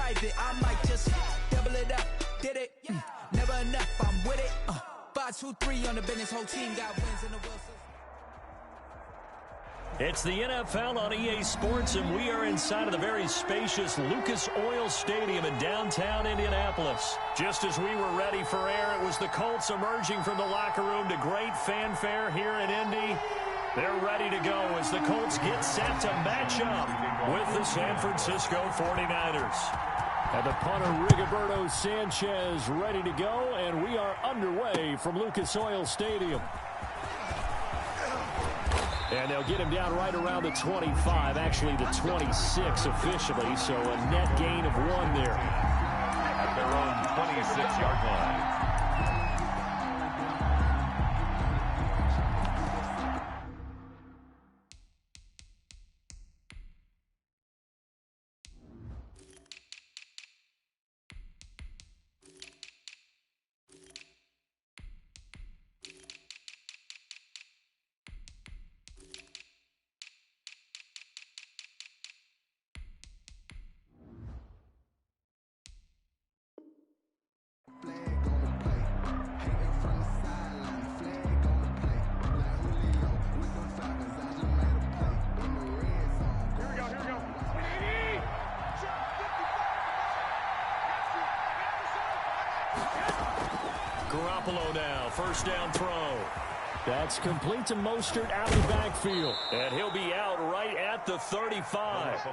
private. I might just double it up. Did it? Never enough. I'm with it. 5, 2, 3 on the business. Whole team got wins in the Wilson. It's the NFL on EA Sports, and we are inside of the very spacious Lucas Oil Stadium in downtown Indianapolis. Just as we were ready for air, it was the Colts emerging from the locker room to great fanfare here in Indy. They're ready to go as the Colts get set to match up with the San Francisco 49ers. And the punter, Rigoberto Sanchez, ready to go, and we are underway from Lucas Oil Stadium. And they'll get him down right around the 25, actually the 26 officially, so a net gain of 1 there. At their own 26-yard line. Garoppolo now, first down throw. That's complete to Mostert out of the backfield. And he'll be out right at the 35.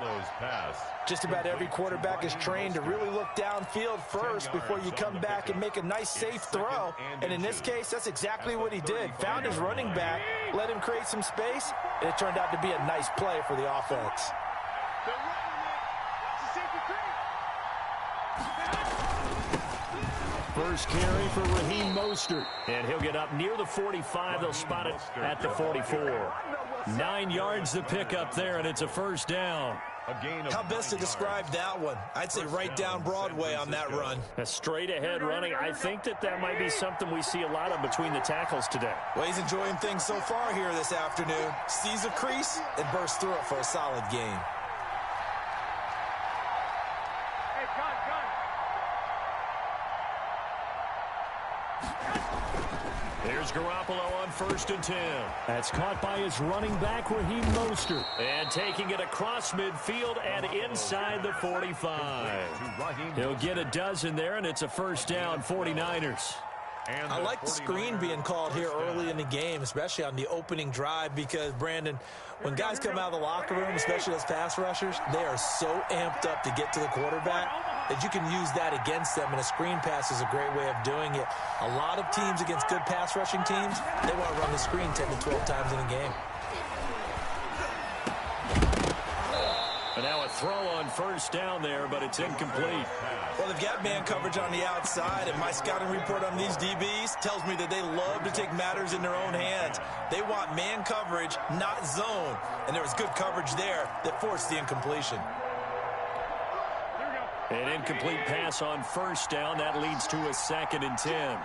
Just about every quarterback is trained to really look downfield first before you come back and make a nice, safe throw. And in this case, that's exactly what he did. Found his running back, let him create some space, and it turned out to be a nice play for the offense. First carry for Raheem Mostert. And he'll get up near the 45. They'll spot it at the 44. 9 yards to pick up there, and it's a first down. How best to describe that one? I'd say right down Broadway on that run. A straight-ahead running. I think that might be something we see a lot of between the tackles today. Well, he's enjoying things so far here this afternoon. Sees a crease and bursts through it for a solid gain. Here's Garoppolo on 1st and 10. That's caught by his running back, Raheem Mostert. And taking it across midfield and inside the 45. He'll get a dozen there, and it's a first down, 49ers. I like the screen being called here early in the game, especially on the opening drive, because, Brandon, when guys come out of the locker room, especially those pass rushers, they are so amped up to get to the quarterback that you can use that against them, and a screen pass is a great way of doing it. A lot of teams against good pass rushing teams, they want to run the screen 10 to 12 times in a game. And now a throw on first down there, but it's incomplete. Well, they've got man coverage on the outside, and my scouting report on these DBs tells me that they love to take matters in their own hands. They want man coverage, not zone. And there was good coverage there that forced the incompletion. An incomplete pass on first down. That leads to a 2nd and 10.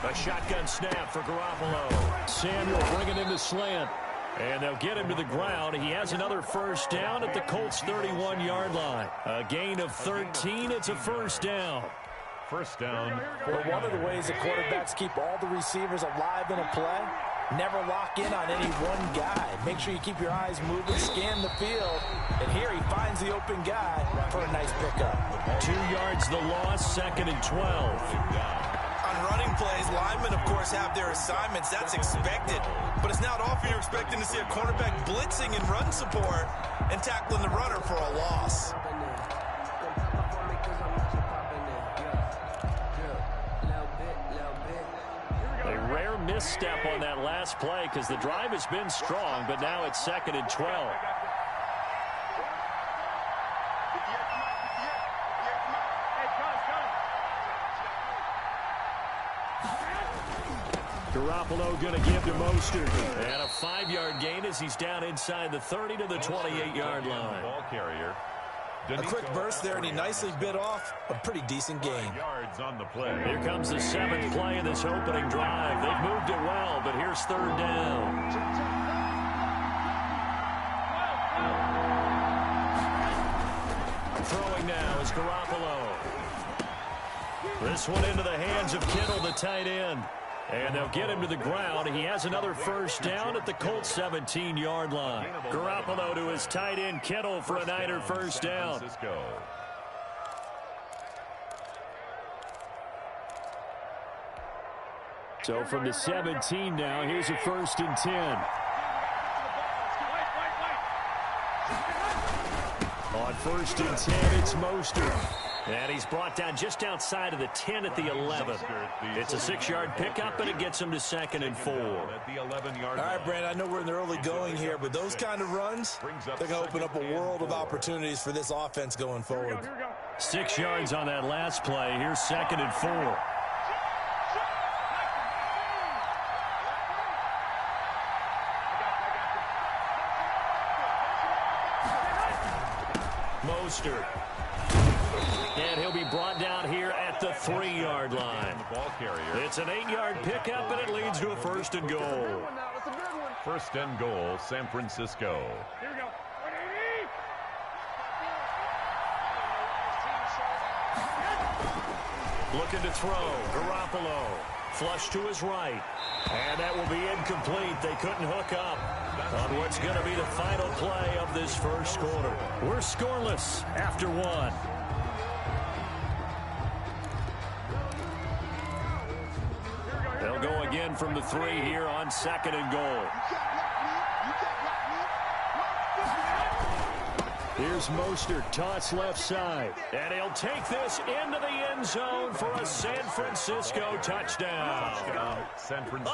A shotgun snap for Garoppolo. Samuel bringing in the slant. And they'll get him to the ground. He has another first down at the Colts' 31-yard line. A gain of 13. It's a first down. First down. Well, one of the ways that quarterbacks keep all the receivers alive in a play, never lock in on any one guy. Make sure you keep your eyes moving, scan the field. And here he finds the open guy for a nice pickup. 2 yards the loss, 2nd and 12. On running plays, linemen, of course, have their assignments. That's expected. But it's not often you're expecting to see a cornerback blitzing in run support and tackling the runner for a loss. A rare misstep on that last play because the drive has been strong, but now it's 2nd and 12. Garoppolo going to give to Mostert. And a 5-yard gain as he's down inside the 30 to the 28-yard line. Ball carrier. A quick burst there, and he nicely bit off a pretty decent gain. Yards on the play. Here comes the 7th play of this opening drive. They've moved it well, but here's 3rd down. Throwing now is Garoppolo. This one into the hands of Kittle, the tight end. And they'll get him to the ground. He has another 1st down at the Colts 17-yard line. Garoppolo to his tight end Kittle for a Niner 1st down. So from the 17 now, here's a 1st and 10. On 1st and 10, it's Mostert. And he's brought down just outside of the 10 at the 11. It's a 6-yard pickup, and it gets him to 2nd and 4. All right, Brandon, I know we're in the early going here, but those kind of runs, they're going to open up a world of opportunities for this offense going forward. 6 yards on that last play. Here's 2nd and 4. Mostert. And he'll be brought down here at the 3-yard line. It's an 8-yard pickup, and it leads to a 1st and goal. 1st and goal, San Francisco. Here we go. Looking to throw. Garoppolo. Flush to his right. And that will be incomplete. They couldn't hook up on what's going to be the final play of this 1st quarter. We're scoreless after 1. They'll go again from the 3 here on 2nd and goal. Here's Mostert, toss left side. And he'll take this into the end zone for a San Francisco touchdown. A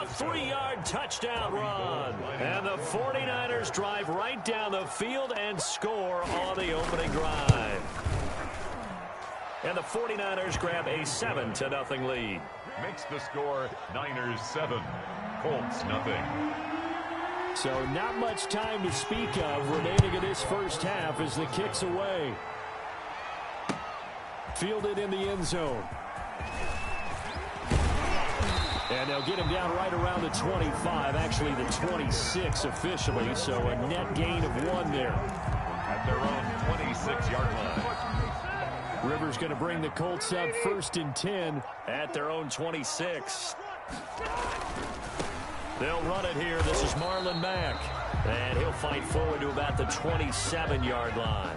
3-yard touchdown run. And the 49ers drive right down the field and score on the opening drive. And the 49ers grab a 7-0 lead. Makes the score Niners 7, Colts nothing. So not much time to speak of remaining in this 1st half as the kick's away. Fielded in the end zone. And they'll get him down right around the 25, actually the 26 officially, so a net gain of 1 there. At their own 26-yard line. Rivers going to bring the Colts up 1st and 10 at their own 26. They'll run it here. This is Marlon Mack. And he'll fight forward to about the 27-yard line.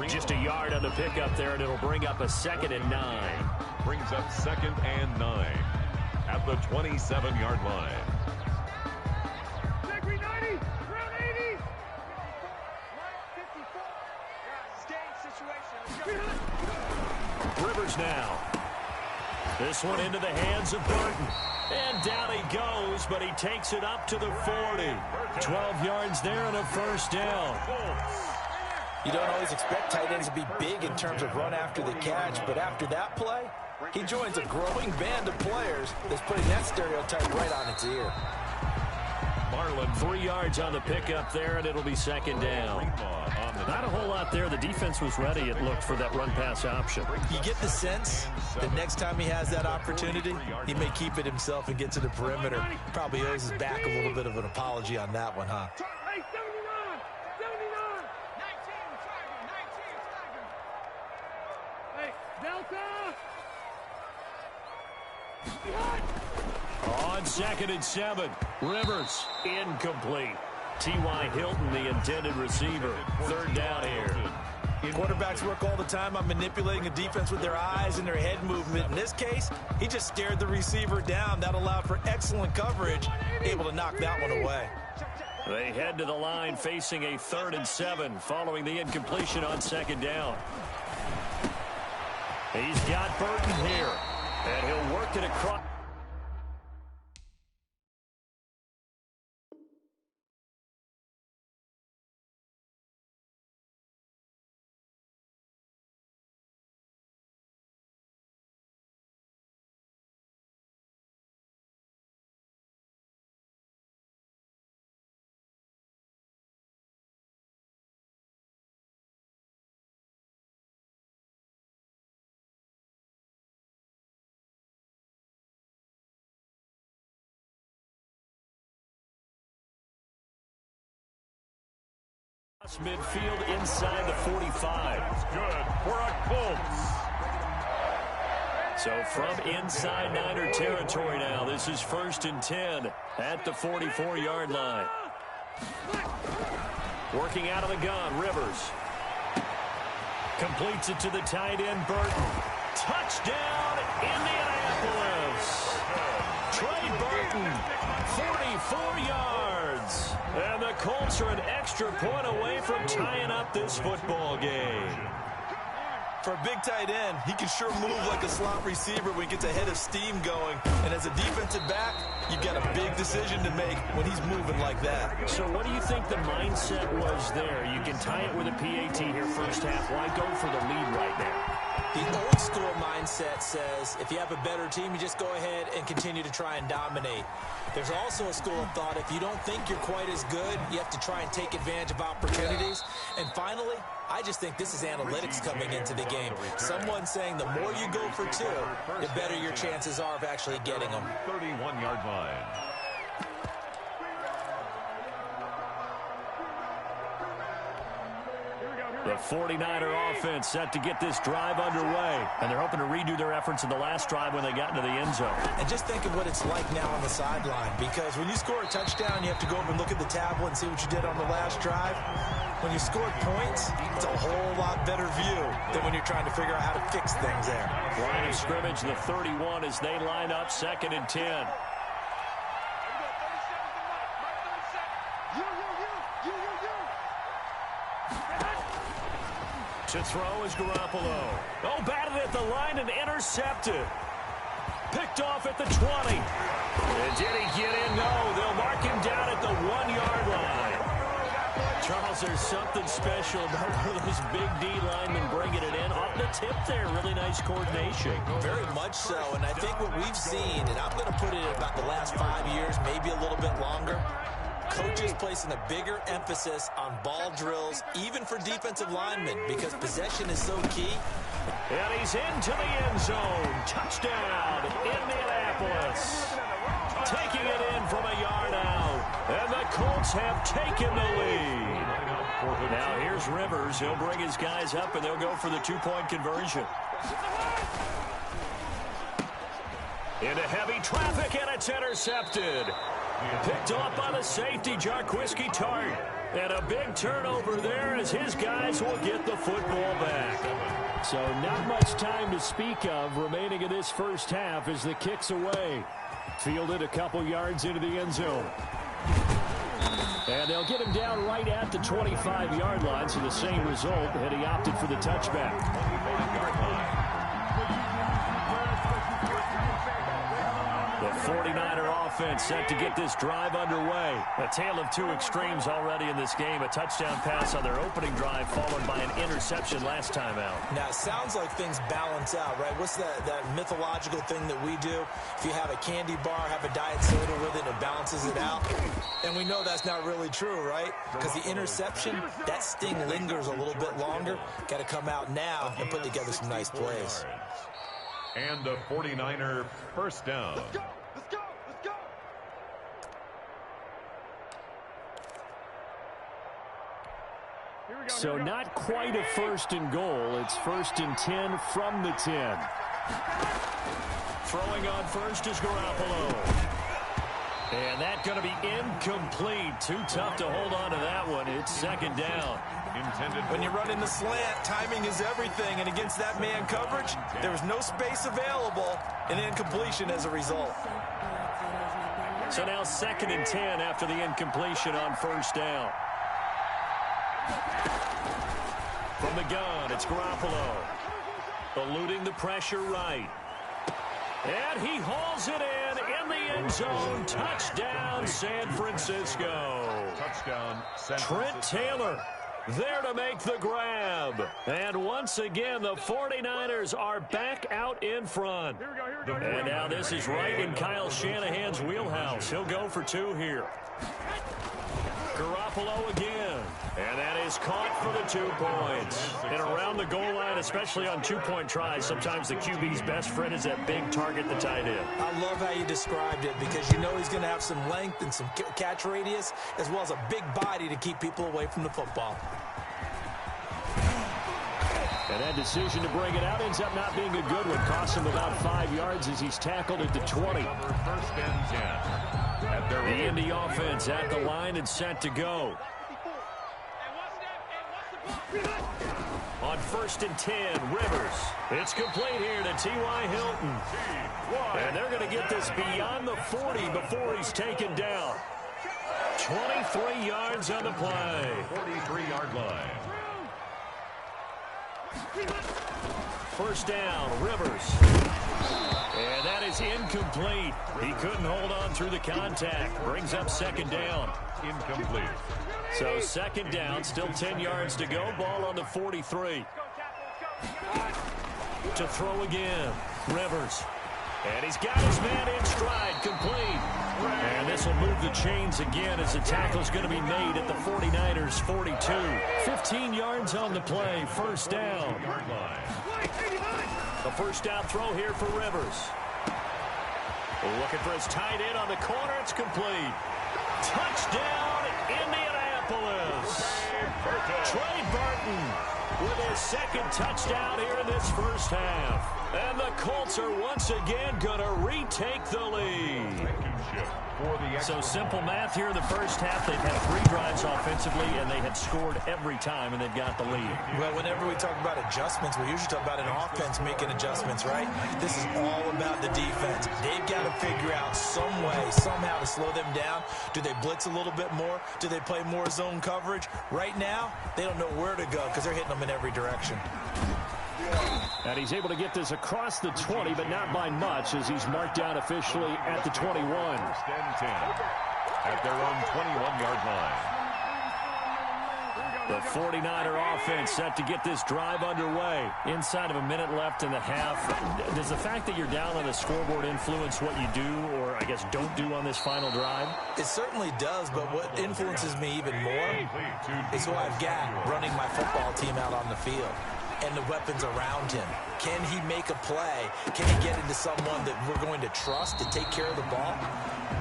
Just a yard on the pickup there, and it'll bring up a 2nd and 9. Brings up 2nd and 9 at the 27-yard line. Rivers now. This one into the hands of Burton. And down he goes, but he takes it up to the 40. 12 yards there and a 1st down. You don't always expect tight ends to be big in terms of run after the catch, but after that play, he joins a growing band of players that's putting that stereotype right on its ear. Marlon, 3 yards on the pickup there, and it'll be 2nd down. Not a whole lot there. The defense was ready, it looked, for that run-pass option. You get the sense that next time he has that opportunity, he may keep it himself and get to the perimeter. Probably owes his back a little bit of an apology on that one, huh? Hey, 79! 79! Hey, Delta! On 2nd and 7, Rivers, incomplete. T.Y. Hilton, the intended receiver. 3rd down here. Quarterbacks work all the time on manipulating a defense with their eyes and their head movement. In this case, he just stared the receiver down. That allowed for excellent coverage, able to knock that one away. They head to the line facing a 3rd and 7 following the incompletion on 2nd down. He's got Burton here, and he'll work it across. Midfield inside the 45. Good for a Colts. So from inside Niner territory now, this is 1st and 10 at the 44-yard line. Working out of the gun, Rivers. Completes it to the tight end, Burton. Touchdown, Indianapolis. Trey Burton, 44 yards. And the Colts are an extra point away from tying up this football game. For a big tight end, he can sure move like a slot receiver when he gets a head of steam going. And as a defensive back, you've got a big decision to make when he's moving like that. So what do you think the mindset was there? You can tie it with a PAT here first half. Why go for the lead right now? The old school mindset says if you have a better team, you just go ahead and continue to try and dominate. There's also a school of thought, if you don't think you're quite as good, you have to try and take advantage of opportunities. And finally, I just think this is analytics coming into the game. Someone saying the more you go for two, the better your chances are of actually getting them. 31-yard line. The 49er offense set to get this drive underway. And they're hoping to redo their efforts in the last drive when they got into the end zone. And just think of what it's like now on the sideline. Because when you score a touchdown, you have to go over and look at the tablet and see what you did on the last drive. When you scored points, it's a whole lot better view than when you're trying to figure out how to fix things there. Line of scrimmage, the 31 as they line up 2nd and 10. To throw is Garoppolo. Oh, batted at the line and intercepted. Picked off at the 20. And did he get in? No, they'll mark him down at the 1-yard line. Charles, there's something special about those big D linemen bringing it in. Off the tip there, really nice coordination. Very much so, and I think what we've seen, and I'm going to put it at about the last 5 years, maybe a little bit longer, coaches placing a bigger emphasis on ball drills, even for defensive linemen, because possession is so key. And he's into the end zone. Touchdown, Indianapolis. Taking it in from a yard out. And the Colts have taken the lead. Now here's Rivers. He'll bring his guys up, and they'll go for the 2-point conversion. Into heavy traffic, and it's intercepted. Picked off by the safety, Jarquiski Tart. And a big turnover there as his guys will get the football back. So not much time to speak of remaining in this first half as the kick's away. Fielded a couple yards into the end zone. And they'll get him down right at the 25-yard line, so the same result, and he opted for the touchback. 25-yard line. The 49er offense set to get this drive underway. A tale of two extremes already in this game. A touchdown pass on their opening drive followed by an interception last time out. Now, it sounds like things balance out, right? What's that mythological thing that we do? If you have a candy bar, have a diet soda with it, it balances it out. And we know that's not really true, right? Because the interception, that sting lingers a little bit longer. Got to come out now and put together some nice plays. And the 49er first down. Let's go! So not quite a 1st and goal. It's 1st and 10 from the 10. Throwing on first is Garoppolo. And that's going to be incomplete. Too tough to hold on to that one. It's 2nd down. When you run in the slant, timing is everything. And against that man coverage, there was no space available, and incompletion as a result. So now 2nd and 10 after the incompletion on first down. From the gun, it's Garoppolo. Eluding the pressure right. And he hauls it in the end zone. Touchdown, San Francisco. Touchdown, San Trent Taylor there to make the grab. And once again, the 49ers are back out in front. And now this is right in Kyle Shanahan's wheelhouse. He'll go for 2 here. Garoppolo again. And that is caught for the 2 points. And around the goal line, especially on two-point tries, sometimes the QB's best friend is that big target, the tight end. I love how you described it because you know he's going to have some length and some catch radius as well as a big body to keep people away from the football. And that decision to bring it out ends up not being a good one. Costs him about 5 yards as he's tackled at the 20. First and 10. The Indy offense at the line and set to go. On 1st and 10, Rivers. It's complete here to T.Y. Hilton. And they're going to get this beyond the 40 before he's taken down. 23 yards on the play. 43-yard line. First down, Rivers. And that is incomplete. He couldn't hold on through the contact. Brings up second down. Incomplete. So second down, still 10 yards to go. Ball on the 43. To throw again, Rivers. And he's got his man in stride, complete. And this will move the chains again as the tackle is going to be made at the 49ers' 42. 15 yards on the play, first down. The first down throw here for Rivers. Looking for his tight end on the corner, it's complete. Touchdown, Indianapolis. Trey Burton with his second touchdown here in this first half. And the Colts are once again going to retake the lead. So simple math here in the first half. They've had 3 drives offensively, and they had scored every time, and they've got the lead. Well, whenever we talk about adjustments, we usually talk about an offense making adjustments, right? This is all about the defense. They've got to figure out some way, somehow to slow them down. Do they blitz a little bit more? Do they play more zone coverage? Right now, they don't know where to go because they're hitting them in every direction. And he's able to get this across the 20, but not by much as he's marked down officially at the 21. First and 10 at their own 21-yard line. The 49er offense set to get this drive underway. Inside of a minute left in the half. Does the fact that you're down on the scoreboard influence what you do or, I guess, don't do on this final drive? It certainly does, but what influences me even more is who I've got running my football team out on the field. And the weapons around him. Can he make a play? Can he get into someone that we're going to trust to take care of the ball?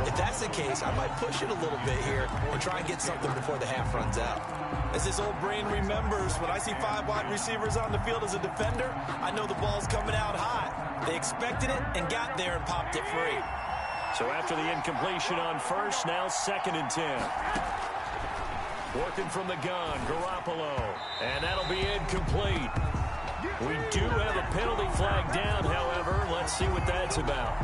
If that's the case, I might push it a little bit here and try and get something before the half runs out. As this old brain remembers, when I see 5 wide receivers on the field as a defender, I know the ball's coming out hot. They expected it and got there and popped it free. So after the incompletion on first, now 2nd and 10. Working from the gun, Garoppolo. And that'll be incomplete. We do have a penalty flag down, however. Let's see what that's about.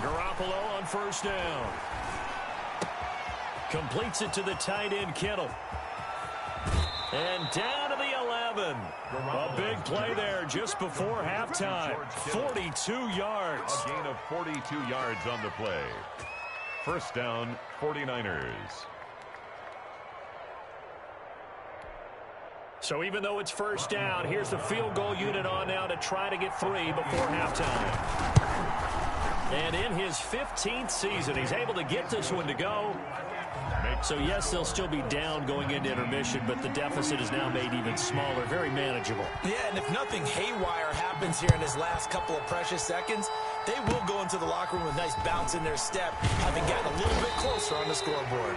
Garoppolo on first down. Completes it to the tight end, Kittle. And down to the 11. A big play there just before halftime. 42 yards. A gain of 42 yards on the play. First down, 49ers. So even though it's first down, here's the field goal unit on now to try to get 3 before halftime. And in his 15th season, he's able to get this one to go. So, yes, they'll still be down going into intermission, but the deficit is now made even smaller, very manageable. Yeah, and if nothing haywire happens here in his last couple of precious seconds, they will go into the locker room with a nice bounce in their step, having gotten a little bit closer on the scoreboard.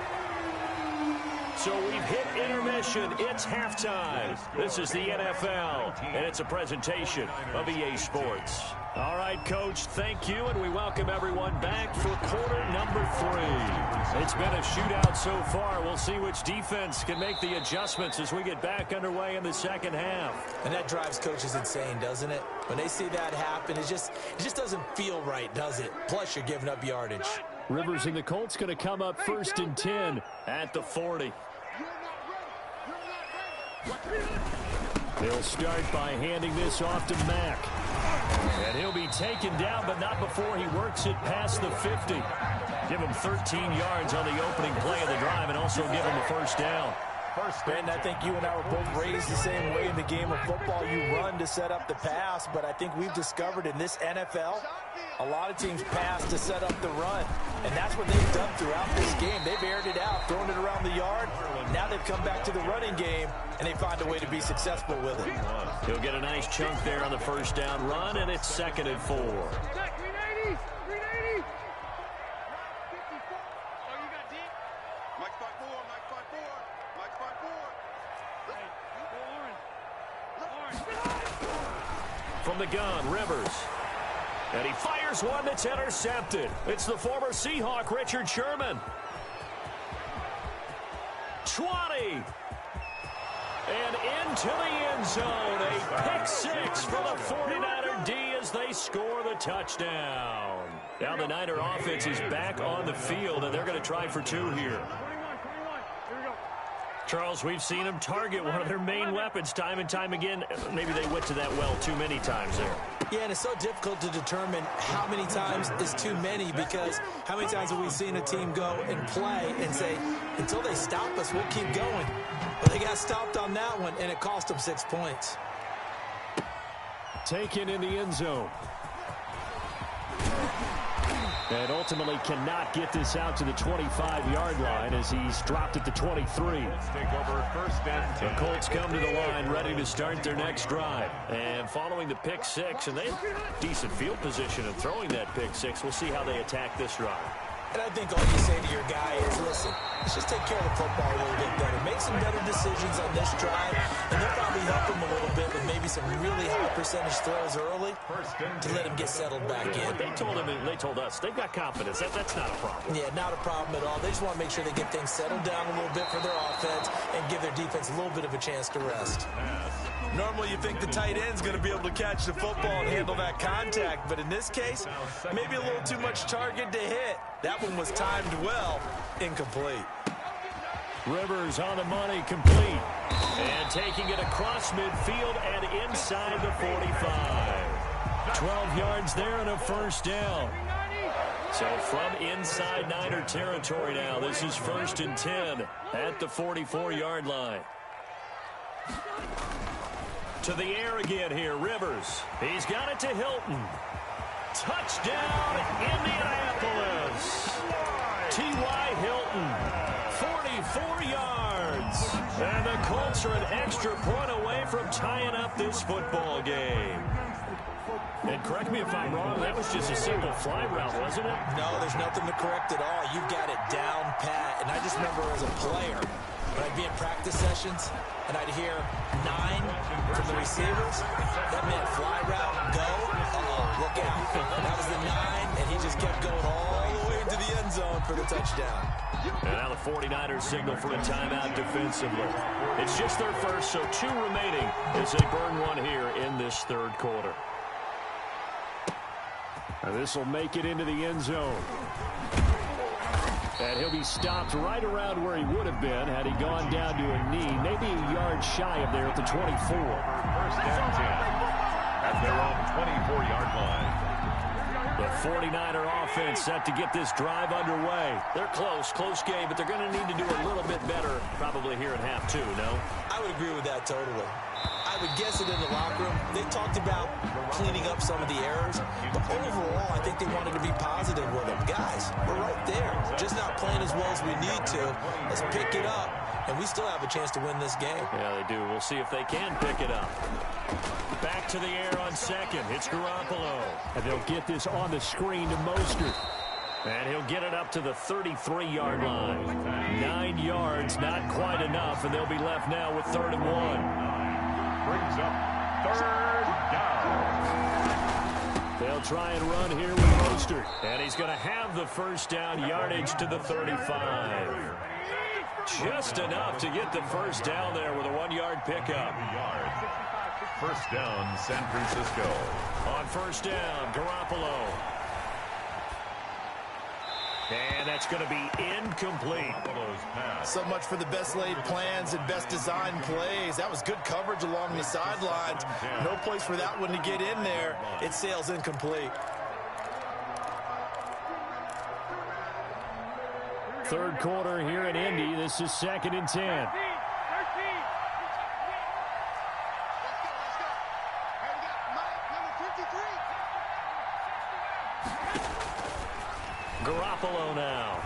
So we've hit intermission. It's halftime. This is the NFL, and it's a presentation of EA Sports. All right, Coach, thank you, and we welcome everyone back for quarter number 3. It's been a shootout so far. We'll see which defense can make the adjustments as we get back underway in the second half. And that drives coaches insane, doesn't it? When they see that happen, it just doesn't feel right, does it? Plus, you're giving up yardage. Rivers and the Colts going to come up 1st and 10 at the 40. They'll start by handing this off to Mack. And he'll be taken down, but not before he works it past the 50. Give him 13 yards on the opening play of the drive and also give him a first down. Brandon, I think you and I were both raised the same way in the game of football. You run to set up the pass, but I think we've discovered in this NFL, a lot of teams pass to set up the run, and that's what they've done throughout this game. They've aired it out, thrown it around the yard. Now they've come back to the running game, and they find a way to be successful with it. He'll get a nice chunk there on the first down run, and it's 2nd and 4. From the gun, Rivers. And he fires one that's intercepted. It's the former Seahawk, Richard Sherman. 20. And into the end zone. A pick 6 for the 49er D as they score the touchdown. Now the Niner offense is back on the field, and they're going to try for 2 here. Charles, we've seen them target one of their main weapons time and time again. Maybe they went to that well too many times there. Yeah, and it's so difficult to determine how many times is too many, because how many times have we seen a team go and play and say, until they stop us, we'll keep going. But they got stopped on that one, and it cost them 6 points. Taken in the end zone. And ultimately cannot get this out to the 25-yard line as he's dropped at the 23. Take over 1st and 10. The Colts come to the line ready to start their next drive. And following the pick 6, and they have decent field position in throwing that pick 6. We'll see how they attack this drive. And I think all you say to your guy is, listen, let's just take care of the football a little bit better. Make some better decisions on this drive, and they'll probably help him a little bit with maybe some really high percentage throws early to let him get settled back in. They told us, they've got confidence. That's not a problem. Yeah, not a problem at all. They just want to make sure they get things settled down a little bit for their offense and give their defense a little bit of a chance to rest. Normally you think the tight end's going to be able to catch the football and handle that contact, but in this case, maybe a little too much target to hit. That one was timed well, incomplete. Rivers on the money, complete. And taking it across midfield and inside the 45. 12 yards there and a first down. So from inside Niner territory now, this is 1st and 10 at the 44-yard line. To the air again here, Rivers. He's got it to Hilton. Touchdown, Indianapolis. T.Y. Hilton, 44 yards. And the Colts are an extra point away from tying up this football game. And correct me if I'm wrong, that was just a simple fly route, wasn't it? No, there's nothing to correct at all. You've got it down pat. And I just remember as a player, when I'd be in practice sessions, and I'd hear 9 from the receivers, that meant fly route, go, look out. That was the 9, and he just kept going all the way into the end zone for the touchdown. And now the 49ers signal for a timeout defensively. It's just their first, so 2 remaining as they burn one here in this 3rd quarter. And this will make it into the end zone. And he'll be stopped right around where he would have been had he gone down to a knee, maybe a yard shy of there at the 24. 1st and 10 at their own 24-yard line. The 49er offense set to get this drive underway. They're close game, but they're going to need to do a little bit better probably here in half 2, no? I would agree with that totally. I would guess it in the locker room. They talked about cleaning up some of the errors, but overall, I think they wanted to be positive with them. Guys, we're right there. Just not playing as well as we need to. Let's pick it up, and we still have a chance to win this game. Yeah, they do. We'll see if they can pick it up. Back to the air on 2nd. It's Garoppolo. And they'll get this on the screen to Mostert. And he'll get it up to the 33-yard line. 9 yards, not quite enough, and they'll be left now with 3rd and 1. Brings up 3rd down. They'll try and run here with Mostert. And he's going to have the first down yardage to the 35. Just enough to get the first down there with a 1-yard pickup. 1st down, San Francisco. On 1st down, Garoppolo. And that's going to be incomplete. So much for the best laid plans and best designed plays. That was good coverage along the sidelines. No place for that one to get in there. It sails incomplete. 3rd quarter here in Indy. This is 2nd and 10. Garoppolo now.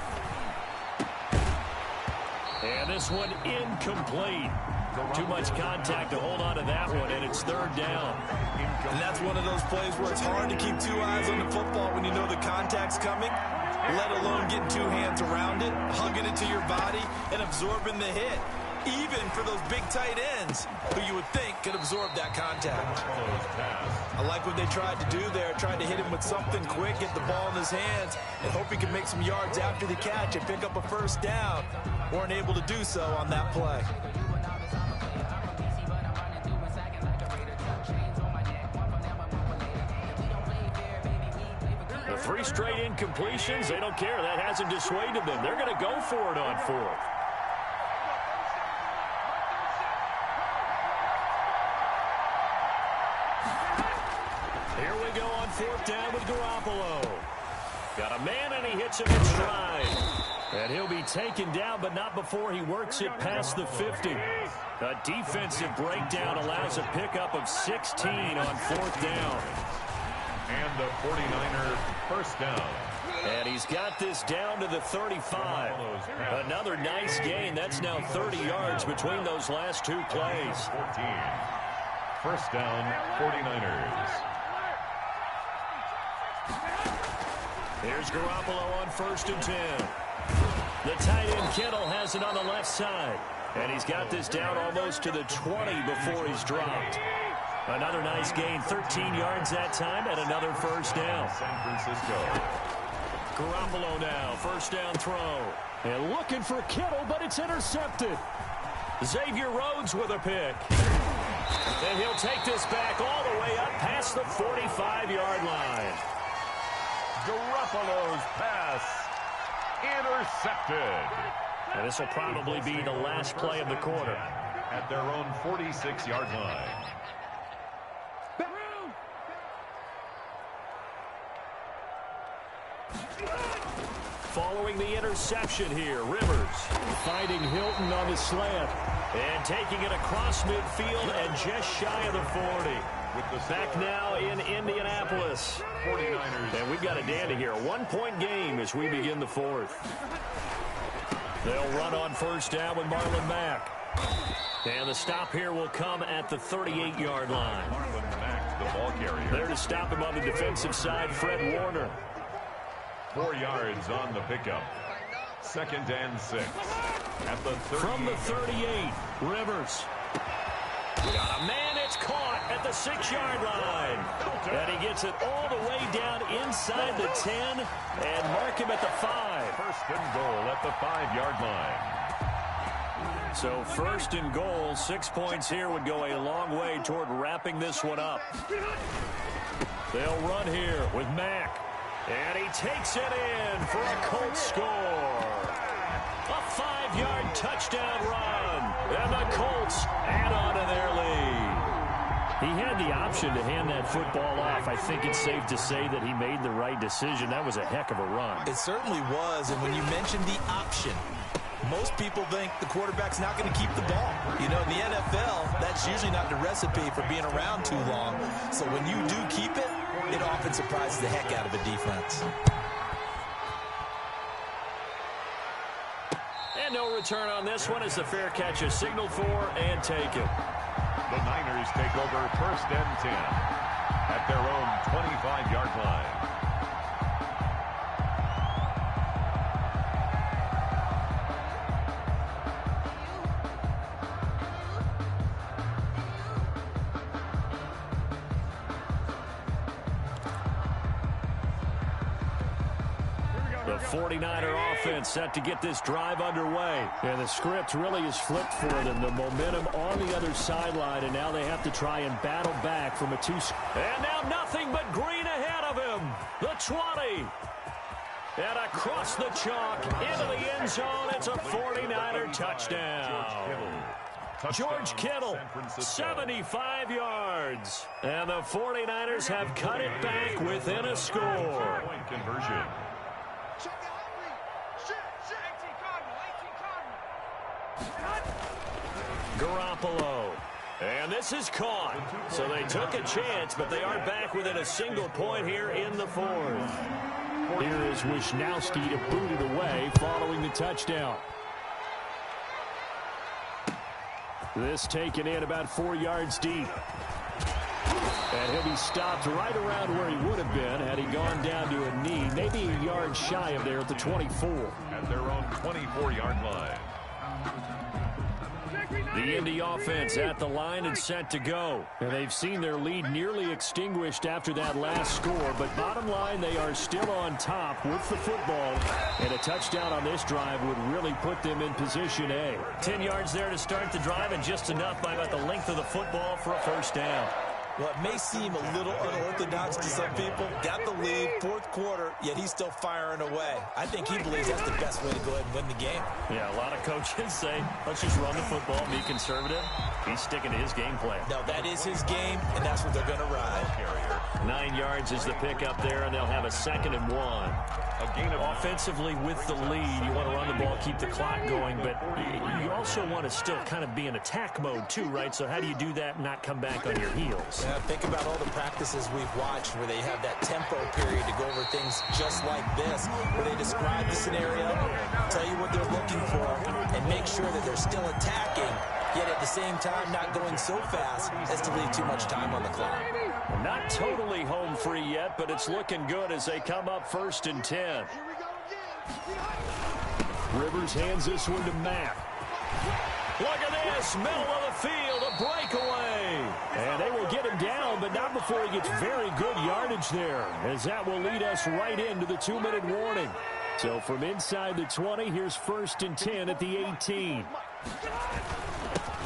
And this one incomplete. Too much contact to hold on to that one, and it's third down. And that's one of those plays where it's hard to keep two eyes on the football when you know the contact's coming, let alone getting two hands around it, hugging it to your body, and absorbing the hit. Even for those big tight ends who you would think could absorb that contact. I like what they tried to do there, tried to hit him with something quick, get the ball in his hands, and hope he could make some yards after the catch and pick up a first down. Weren't able to do so on that play. The 3 straight incompletions, they don't care. That hasn't dissuaded them. They're going to go for it on 4th. Here we go on 4th down with Garoppolo. Got a man, and he hits him in stride. And he'll be taken down, but not before he works it past the 50. A defensive breakdown allows a pickup of 16 on 4th down. And the 49er first down. And he's got this down to the 35. Another nice gain. That's now 30 yards between those last 2 plays. 14. First down, 49ers. Here's Garoppolo on 1st and 10. The tight end Kittle has it on the left side. And he's got this down almost to the 20 before he's dropped. Another nice gain, 13 yards that time, and another first down. San Francisco. Garoppolo now, first down throw. And looking for Kittle, but it's intercepted. Xavier Rhodes with a pick. And he'll take this back all the way up past the 45-yard line. Garoppolo's pass intercepted. And this will probably be the last play of the quarter. At their own 46-yard line. Following the interception here, Rivers finding Hilton on the slant and taking it across midfield and just shy of the 40. Back now in Indianapolis. 49ers. And we've got a dandy here. A 1-point game as we begin the 4th. They'll run on first down with Marlon Mack. And the stop here will come at the 38-yard line. Marlon Mack, the ball carrier. There to stop him on the defensive side, Fred Warner. 4 yards on the pickup. 2nd and 6. At the 30. From the 38, Rivers. Got a man, it's caught at the 6-yard line. And he gets it all the way down inside the 10 and mark him at the 5. First and goal at the 5-yard line. So first and goal, 6 points here would go a long way toward wrapping this one up. They'll run here with Mack. And he takes it in for a Colts score. A 5-yard touchdown run. And the Colts add on to their lead. He had the option to hand that football off. I think it's safe to say that he made the right decision. That was a heck of a run. It certainly was, and when you mentioned the option, most people think the quarterback's not going to keep the ball. You know, in the NFL, that's usually not the recipe for being around too long. So when you do keep it, it often surprises the heck out of a defense. And no return on this one as the fair catch is signaled for and taken. The Niners take over first and 10 at their own 25-yard line. The 49er offense set to get this drive underway. And the script really is flipped for them. The momentum on the other sideline, and now they have to try and battle back from a 2. And now nothing but green ahead of him. The 20. And across the chalk into the end zone. It's a 49er touchdown. George Kittle, 75 yards. And the 49ers have cut it back within a score. Point conversion. Garoppolo. And this is caught. So they took a chance, but they are back within a single point here in the 4th. Here is Wisnowski to boot it away following the touchdown. This taken in about 4 yards deep. And he'll be stopped right around where he would have been had he gone down to a knee, maybe a yard shy of there at the 24. At their own 24-yard line. The Indy offense at the line and set to go. And they've seen their lead nearly extinguished after that last score. But bottom line, they are still on top with the football. And a touchdown on this drive would really put them in position A. 10 yards there to start the drive, and just enough by about the length of the football for a first down. Well, it may seem a little unorthodox to some people. Got the lead, fourth quarter, yet he's still firing away. I think he believes that's the best way to go ahead and win the game. Yeah, a lot of coaches say, let's just run the football, be conservative. He's sticking to his game plan. No, that is his game, and that's what they're going to ride. 9 yards is the pickup there, and they'll have a 2nd and 1. Offensively with the lead, you want to run the ball, keep the clock going, but you also want to still kind of be in attack mode too, right? So how do you do that and not come back on your heels? Yeah, think about all the practices we've watched where they have that tempo period to go over things just like this, where they describe the scenario, tell you what they're looking for, and make sure that they're still attacking, yet at the same time not going so fast as to leave too much time on the clock. Not totally home free yet, but it's looking good as they come up 1st and 10. Rivers hands this one to Mack. Look at this, middle of the field, a breakaway. And they will get him down, but not before he gets very good yardage there, as that will lead us right into the 2-minute warning. So from inside the 20, here's 1st and 10 at the 18.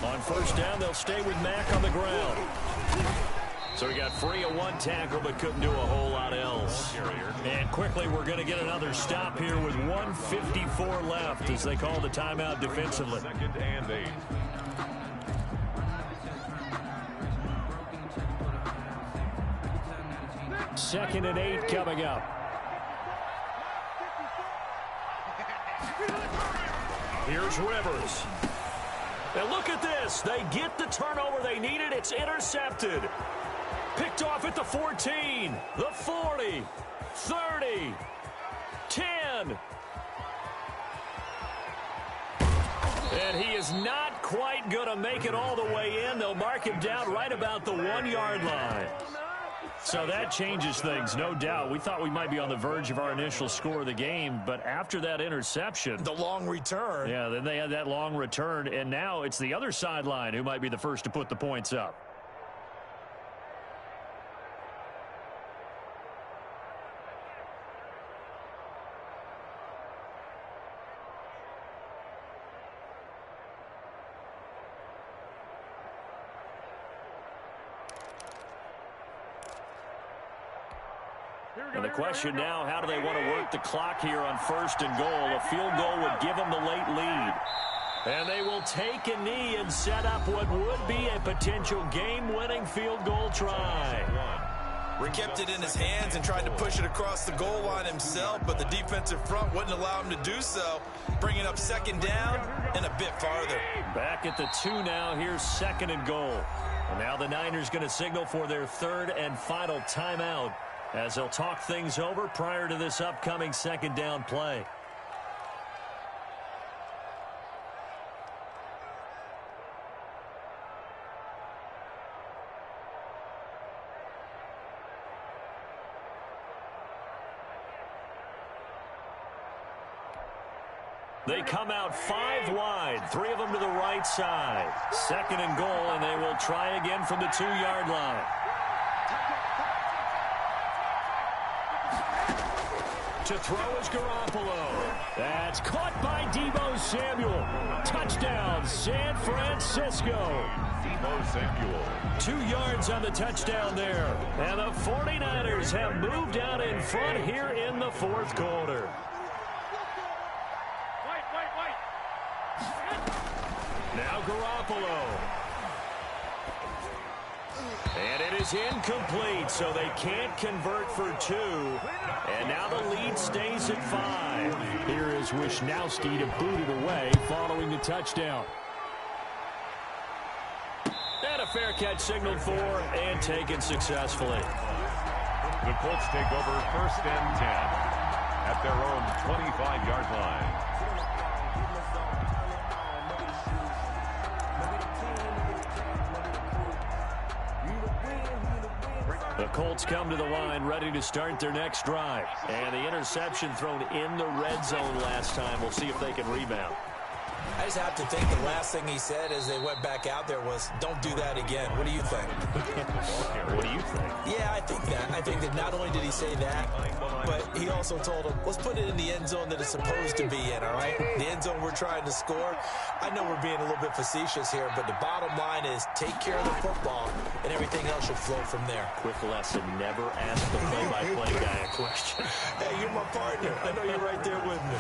On first down, they'll stay with Mack on the ground. So he got free of one tackle, but couldn't do a whole lot else. And quickly, we're going to get another stop here with 1:54 left as they call the timeout defensively. 2nd and 8. Second and 8 coming up. Here's Rivers. And look at this. They get the turnover they needed. It's intercepted. Picked off at the 14, the 40, 30, 10. And he is not quite going to make it all the way in. They'll mark him down right about the 1-yard line. So that changes things, no doubt. We thought we might be on the verge of our initial score of the game, but after that interception, the long return. Yeah, then they had that long return, and now it's the other sideline who might be the first to put the points up. And the question now, how do they want to work the clock here on 1st and goal? A field goal would give them the late lead. And they will take a knee and set up what would be a potential game-winning field goal try. Kept it in his hands and tried to push it across the goal line himself, but the defensive front wouldn't allow him to do so, bringing up 2nd down and a bit farther. Back at the 2 now, here's 2nd and goal. And now the Niners going to signal for their 3rd and final timeout, as they'll talk things over prior to this upcoming 2nd down play. They come out 5 wide, 3 of them to the right side. 2nd and goal, and they will try again from the 2-yard line. To throw is Garoppolo. That's caught by Deebo Samuel. Touchdown, San Francisco. Deebo Samuel. 2 yards on the touchdown there. And the 49ers have moved out in front here in the 4th quarter. Now Garoppolo. And it is incomplete, so they can't convert for 2. And now the lead stays at 5. Here is Wisnowski to boot it away following the touchdown. And a fair catch signaled for and taken successfully. The Colts take over 1st and 10. at their own 25-yard line. The Colts come to the line ready to start their next drive. And the interception thrown in the red zone last time. We'll see if they can rebound. I just have to think the last thing he said as they went back out there was, don't do that again. What do you think? What do you think? Yeah, I think that. I think that not only did he say that, but he also told him, let's put it in the end zone that it's supposed to be in, all right? The end zone we're trying to score. I know we're being a little bit facetious here, but the bottom line is take care of the football, and everything else will flow from there. Quick lesson, never ask the play-by-play guy a question. Hey, you're my partner. I know you're right there with me.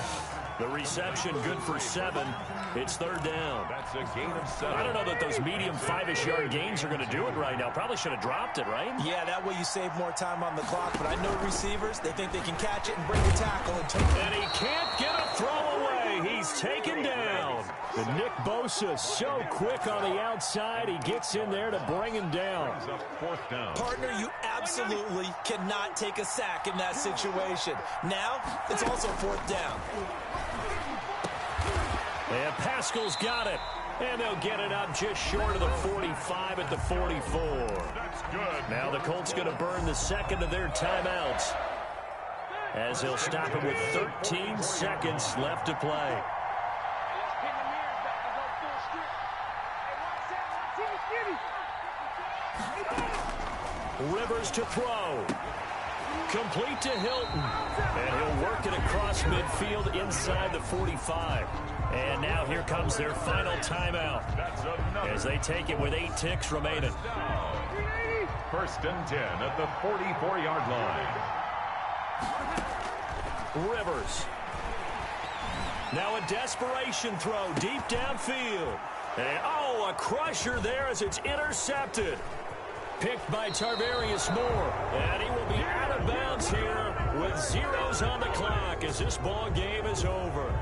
The reception good for 7. It's third down. That's a gain of 7. I don't know that those medium 5-ish yard gains are going to do it right now. Probably should have dropped it, right? Yeah, that way you save more time on the clock. But I know receivers, they think they can catch it and break the tackle and take it. And he can't get a throw away. He's taken down. And Nick Bosa so quick on the outside. He gets in there to bring him down. Fourth down. Partner, you absolutely cannot take a sack in that situation. Now, it's also fourth down. And Pascal's got it. And they'll get it up just short of the 45 at the 44. That's good. Now the Colts going to burn the second of their timeouts, as they'll stop it with 13 seconds left to play. Rivers to throw. Complete to Hilton. And he'll work it across midfield inside the 45. And now here comes their final timeout as they take it with 8 ticks remaining. First and 10 at the 44-yard line. Rivers. Now a desperation throw deep downfield. And, a crusher there as it's intercepted. Picked by Tarvarius Moore. And he will be out of bounds here with zeros on the clock as this ball game is over.